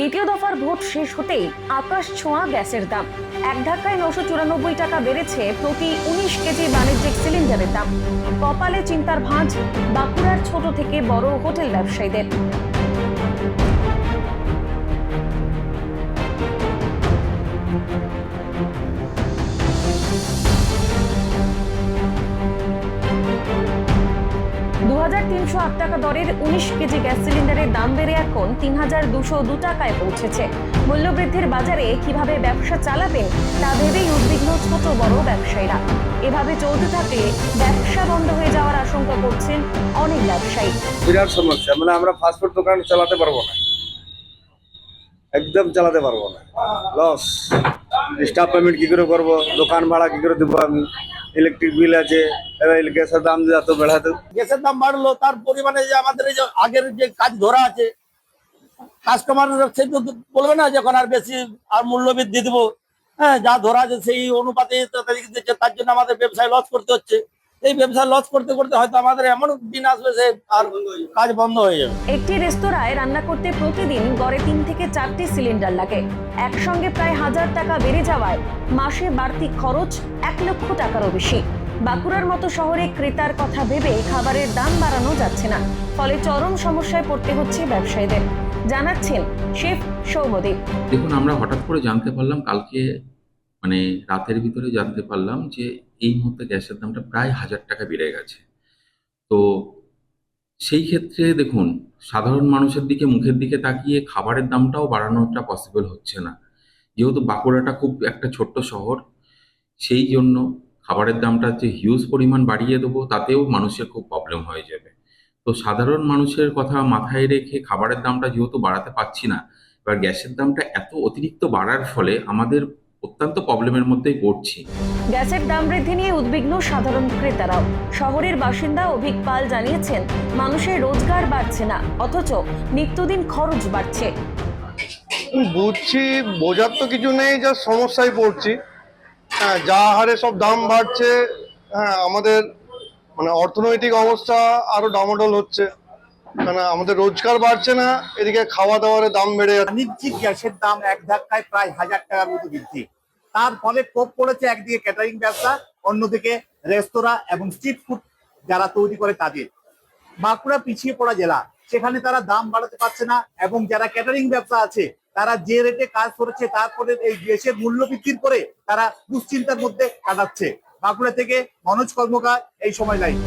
দ্বিতীয় দফার ভোট শেষ হতেই আকাশ ছোঁয়া গ্যাসের দাম। এক ধাক্কায় 994 টাকা বেড়েছে প্রতি 19 কেজি বাণিজ্যিক সিলিন্ডারের দাম। কপালে চিন্তার ভাঁজ বাঁকুড়ার ছোট থেকে বড় হোটেল ব্যবসায়ীদের। $2308 টাকা দরের 19 কেজি গ্যাস সিলিন্ডারের দাম বেড়ে এখন 3202 টাকায় পৌঁছেছে। মূল্যবৃদ্ধির বাজারে কিভাবে ব্যবসা চালাবেন তা ভেবেই উদ্বিগ্ন ছোট বড় ব্যবসায়ীরা। এভাবে চলতে থাকলে ব্যবসা বন্ধ হয়ে যাওয়ার আশঙ্কা করছেন অনেক ব্যবসায়ী। বিরাট সমস্যা, মানে আমরা ফাস্টফুড দোকান চালাতে পারবো না, একদম চালাতে পারবো না, লস। স্টাফ পেমেন্ট কি করে করবো, দোকান ভাড়া কি করে দেবো, আমি ইলেকট্রিক বিল আছে, গ্যাসের দাম এত বেড়াতে, গ্যাসের দাম বাড়লো তার পরিমাণে যে আমাদের এই যে আগের যে কাজ ধরা আছে, কাস্টমার সে তো বলবে না যখন আর বেশি আর মূল্য বৃদ্ধি দেবো। হ্যাঁ, যা ধরা আছে সেই অনুপাতে দিচ্ছে, তার জন্য আমাদের ব্যবসায় লস করতে হচ্ছে। এই ব্যবসা লস করতে করতে হয়তো আমাদের এমন দিন আসবে যে আর কাজ বন্ধ হয়ে যাবে। একটি রেস্তোরাঁয় রান্না করতে প্রতিদিন গড়ে 3 থেকে 4টি সিলিন্ডার লাগে। একসঙ্গে প্রায় 1000 টাকা বেড়ে যাওয়ায় মাসে বাড়তি খরচ 1 লক্ষ টাকারও বেশি। বাঁকুড়ার মতো শহরে ক্রেতার কথা ভেবে খাবারের দাম বাড়ানো যাচ্ছে না, ফলে চরম সমস্যায় পড়তে হচ্ছে ব্যবসায়ীদের, জানাচ্ছেন শেফ সৌম্যদীপ। দেখুন, আমরা হঠাৎ করে জানতে পারলাম কালকে, মানে রাতের ভিতরে জানতে পারলাম যে এই মুহূর্তে গ্যাসের দামটা প্রায় 1000 টাকা বেড়ে গেছে। তো সেই ক্ষেত্রে দেখুন, সাধারণ মানুষের দিকে মুখের দিকে তাকিয়ে খাবারের দামটাও বাড়ানোটা পসিবল হচ্ছে না। যেহেতু বাঁকুড়াটা খুব একটা ছোট্ট শহর, সেই জন্য খাবারের দামটা যে হিউজ পরিমাণ বাড়িয়ে দেবো তাতেও মানুষের খুব প্রবলেম হয়ে যাবে। তো সাধারণ মানুষের কথা মাথায় রেখে খাবারের দামটা যেহেতু বাড়াতে পারছি না, এবার গ্যাসের দামটা এত অতিরিক্ত বাড়ার ফলে আমাদের অত্যন্ত প্রবলেমের মধ্যেই পড়ছি। গ্যাসের দাম বৃদ্ধি নিয়ে উদ্বিগ্ন সাধারণ ক্রেতারাও। শহরের বাসিন্দা অভিক পাল জানিয়েছেন, মানুষের রোজগার বাড়ছে না, অথচ নিত্যদিন খরচ বাড়ছে। বুঝছি, বোঝার তো কিছু নেই, যা সমস্যায় পড়ছি। হ্যাঁ, যা হারে সব দাম বাড়ছে, হ্যাঁ আমাদের মানে অর্থনৈতিক অবস্থা আরো ডামাডোল হচ্ছে, মানে আমাদের রোজগার বাড়ছে না, এদিকে খাওয়া দাওয়ার দাম বেড়ে যাচ্ছে। বাণিজ্যিক গ্যাসের দাম এক ধাক্কায় প্রায় 1000 টাকার মতো বৃদ্ধি। তার ফলে কোপ পড়েছে একদিকে ক্যাটারিং ব্যবসা, অন্যদিকে রেস্তোরাঁ এবং স্ট্রিট ফুড যারা তৈরি করে তাদের। বাঁকুড়া পিছিয়ে পড়া জেলা, সেখানে তারা দাম বাড়াতে পারছে না, এবং যারা ক্যাটারিং ব্যবসা আছে তারা যে রেটে কাজ করেছে তারপরে এই গ্যাসের মূল্য বৃদ্ধির করে তারা দুশ্চিন্তার মধ্যে কাটাচ্ছে। বাঁকুড়া থেকে মনোজ কর্মকার, এই সময় লাইভ।